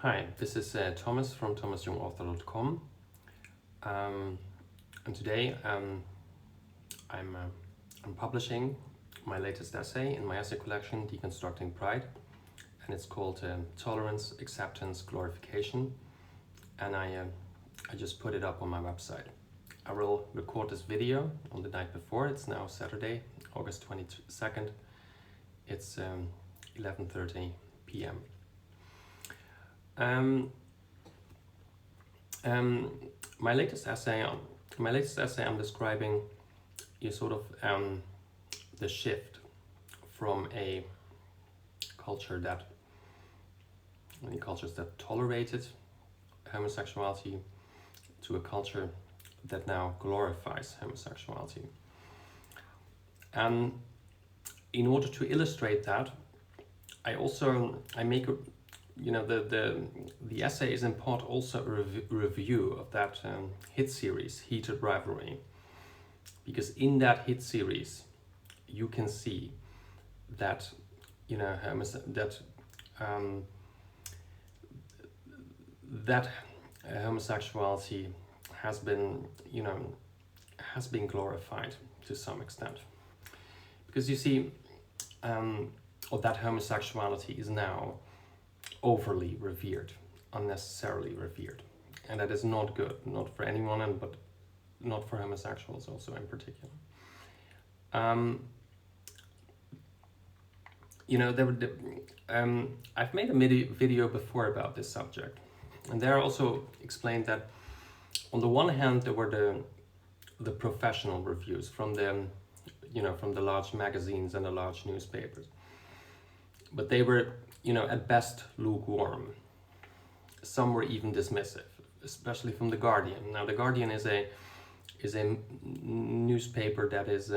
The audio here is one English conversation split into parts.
Hi, this is Thomas from thomasyoungauthor.com, and today I'm publishing my latest essay in my essay collection, Deconstructing Pride, and it's called Tolerance, Acceptance, Glorification, and I just put it up on my website. I will record this video on the night before. It's now Saturday, August 22nd. It's 11:30 p.m. My latest essay, I'm describing the shift from cultures that tolerated homosexuality to a culture that now glorifies homosexuality. And in order to illustrate that, I make a the essay is in part also a review of that hit series, Heated Rivalry, because in that hit series you can see that homosexuality has been glorified to some extent, because you see, or that homosexuality is now overly revered, unnecessarily revered, and that is not good, not for anyone, but not for homosexuals also in particular. I've made a video before about this subject, and there I also explained that on the one hand there were the professional reviews from the large magazines and the large newspapers, but they were at best lukewarm. Some were even dismissive, especially from The Guardian. Now, The Guardian is a newspaper that is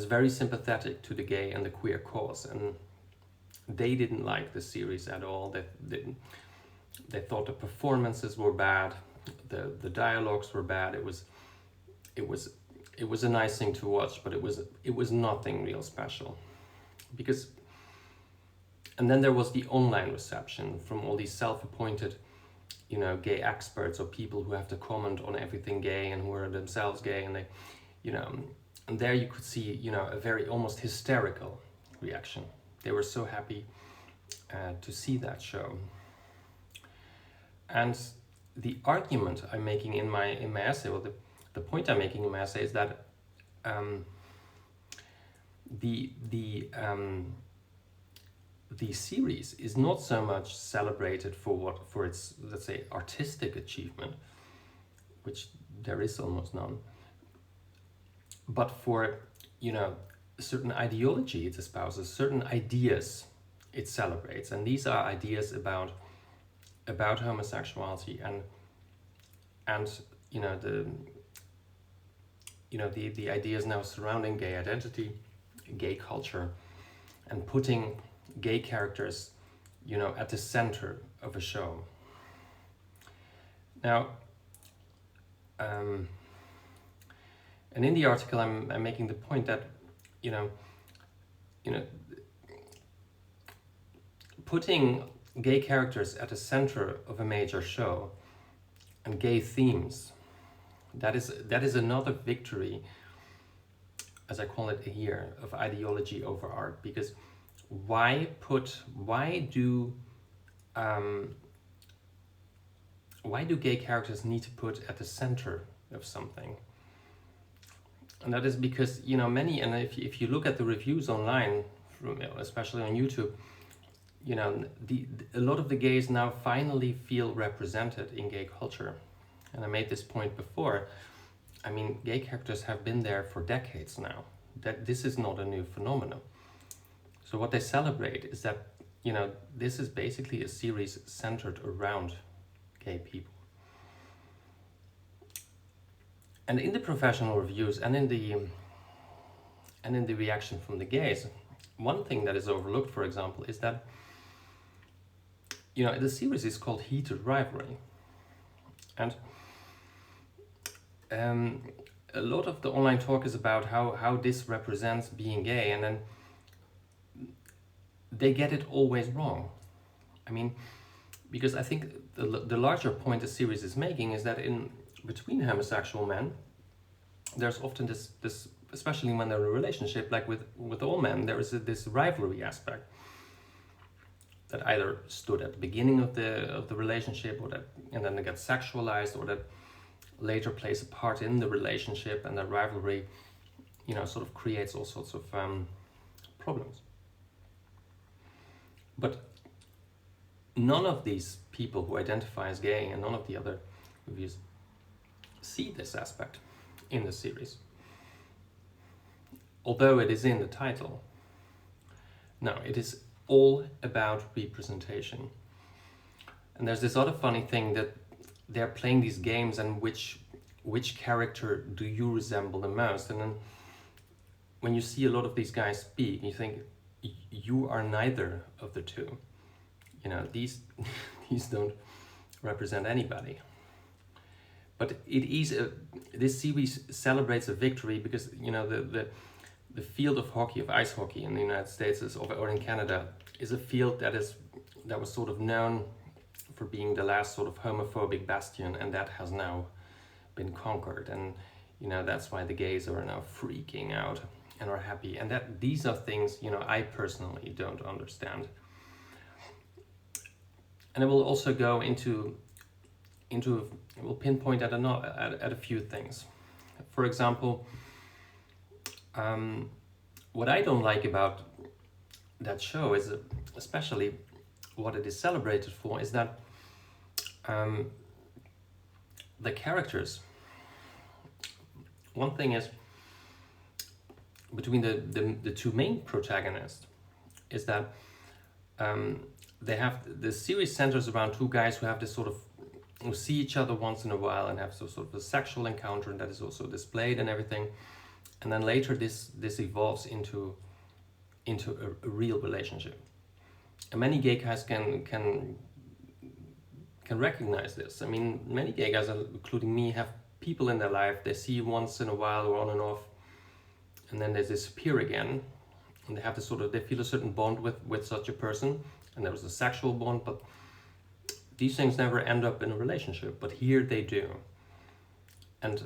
very sympathetic to the gay and the queer cause, and they didn't like the series at all. They thought the performances were bad, the dialogues were bad. It was a nice thing to watch, but it was nothing real special, because. And then there was the online reception from all these self-appointed, gay experts, or people who have to comment on everything gay and who are themselves gay, and they, and there you could see, a very almost hysterical reaction. They were so happy to see that show. And the argument I'm making in my essay, or the point I'm making in my essay, is that the series is not so much celebrated for its, let's say, artistic achievement, which there is almost none, but for a certain ideology it espouses, certain ideas it celebrates, and these are ideas about homosexuality and the ideas now surrounding gay identity, gay culture, and putting gay characters, at the center of a show. Now, and in the article, I'm making the point that, putting gay characters at the center of a major show and gay themes, that is another victory, as I call it here, of ideology over art, because why do gay characters need to put at the center of something? And that is because many, and if you look at the reviews online, especially on YouTube, a lot of the gays now finally feel represented in gay culture. And I made this point before. I mean, gay characters have been there for decades now. That this is not a new phenomenon. So what they celebrate is that, this is basically a series centered around gay people. And in the professional reviews and in the reaction from the gays, one thing that is overlooked, for example, is that, the series is called Heated Rivalry. And a lot of the online talk is about how this represents being gay, and then they get it always wrong. I mean, because I think the larger point the series is making is that in between homosexual men, there's often this especially when they're in a relationship, like with all men, there is this rivalry aspect that either stood at the beginning of the relationship, or that, and then it gets sexualized, or that later plays a part in the relationship, and the rivalry, you know, sort of creates all sorts of problems. But none of these people who identify as gay, and none of the other reviews, see this aspect in the series, although it is in the title. No, it is all about representation. And there's this other funny thing, that they're playing these games, and which character do you resemble the most? And then when you see a lot of these guys speak, you think you are neither of the two. You know, these don't represent anybody. But it is this series celebrates a victory, because, you know, the field of hockey, of ice hockey in the United States or in Canada, is a field that was sort of known for being the last sort of homophobic bastion, and that has now been conquered. And, you know, that's why the gays are now freaking out and are happy. And that these are things, you know, I personally don't understand. And I will also go into we'll pinpoint at a few things. For example, what I don't like about that show is, especially what it is celebrated for, is that the characters. One thing is, between the two main protagonists, is that they have, the series centers around two guys who have this sort of, who see each other once in a while and have sort of a sexual encounter, and that is also displayed and everything. And then later this evolves into a real relationship. And many gay guys can recognize this. I mean, many gay guys, including me, have people in their life they see once in a while, or on and off, and then they disappear again, and they have this sort of, they feel a certain bond with such a person, and there was a sexual bond, but these things never end up in a relationship, but here they do. And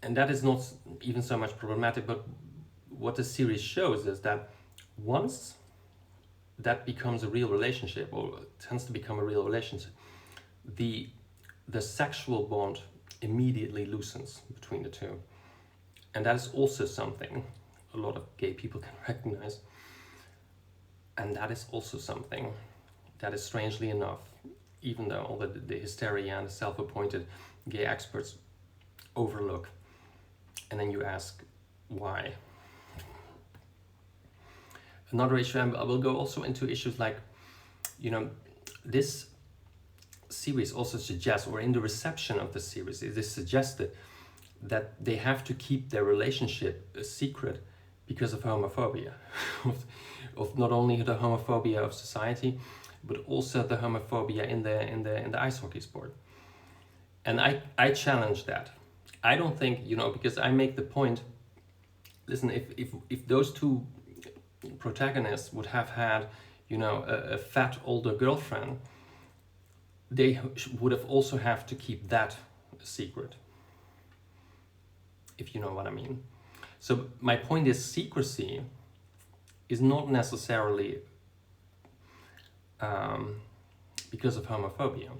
that is not even so much problematic, but what the series shows is that once that becomes a real relationship, or tends to become a real relationship, the sexual bond immediately loosens between the two. And that is also something a lot of gay people can recognize. And that is also something that is, strangely enough, even though all the hysteria and the self-appointed gay experts overlook. And then you ask, why? Another issue, I will go also into issues like, you know, this series also suggests, or in the reception of the series, it is suggested that they have to keep their relationship a secret because of homophobia. of not only the homophobia of society, but also the homophobia in the ice hockey sport. And I challenge that. I don't think, you know, because I make the point, listen, if those two protagonists would have had, you know, a fat older girlfriend, they would have also have to keep that a secret, if you know what I mean. So my point is, secrecy is not necessarily because of homophobia,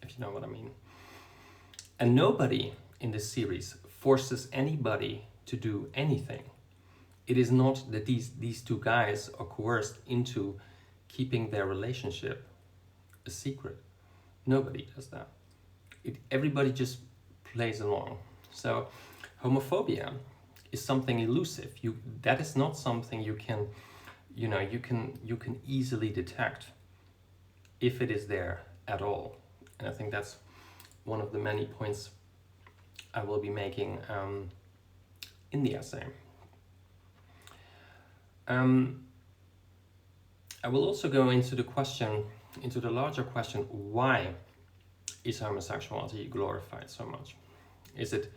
if you know what I mean. And nobody in this series forces anybody to do anything. It is not that these two guys are coerced into keeping their relationship a secret. Nobody does that. Everybody just plays along. So homophobia is something elusive. That is not something you can, you know, you can easily detect if it is there at all. And I think that's one of the many points I will be making in the essay. I will also go into the larger question, why is homosexuality glorified so much? Is it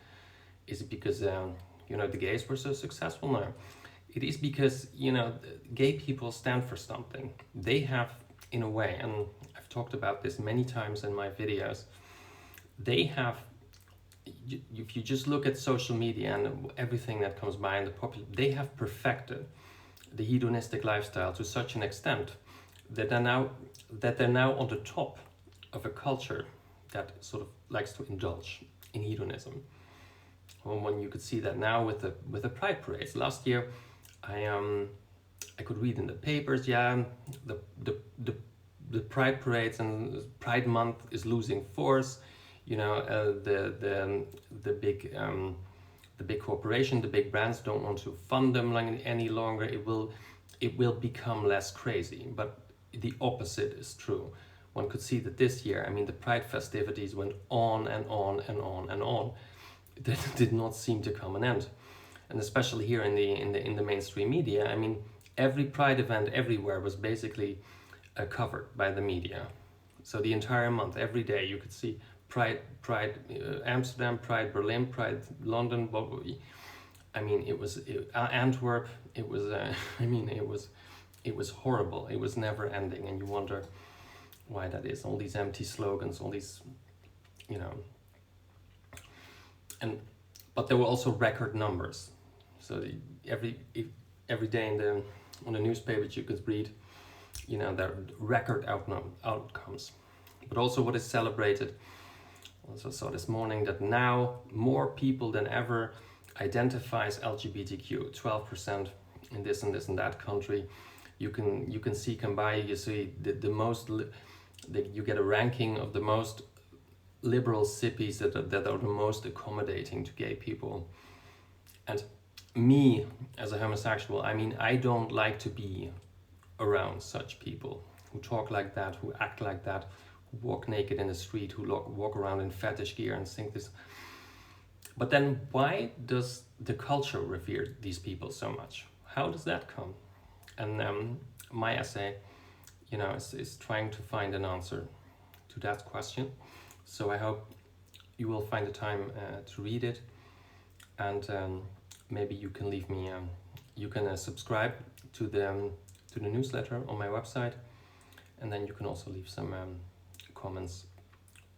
because you know, the gays were so successful? No. It is because, you know, gay people stand for something. They have, in a way, and I've talked about this many times in my videos, they have, if you just look at social media and everything that comes by in the popular, they have perfected the hedonistic lifestyle to such an extent that they're now on the top of a culture that sort of likes to indulge in hedonism. When you could see that now with the pride parades. Last year, I could read in the papers, yeah, the pride parades and Pride Month is losing force. You know, the big corporation, the big brands don't want to fund them any longer. It will become less crazy, but the opposite is true. One could see that this year, I mean, the Pride festivities went on and on and on and on. That did not seem to come an end, and especially here in the mainstream media. I mean, every Pride event everywhere was basically covered by the media. So the entire month, every day, you could see Pride Amsterdam, Pride Berlin, Pride London. I mean, Antwerp. It was. I mean, it was horrible. It was never ending, and you wonder why that is. All these empty slogans, all these, you know. But there were also record numbers. So every day on the newspapers you could read, you know, the record outcomes. But also what is celebrated. Also saw this morning that now more people than ever identifies LGBTQ. 12% in this and this and that country. You can see come by. You see you get a ranking of the most liberal cities that are the most accommodating to gay people. And me, as a homosexual, I mean, I don't like to be around such people who talk like that, who act like that, who walk naked in the street, who walk around in fetish gear and think this. But then why does the culture revere these people so much? How does that come? And my essay, you know, is trying to find an answer to that question. So I hope you will find the time to read it, and maybe you can leave me. You can subscribe to the newsletter on my website, and then you can also leave some comments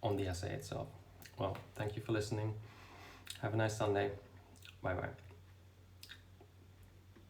on the essay itself. Well, thank you for listening. Have a nice Sunday. Bye bye.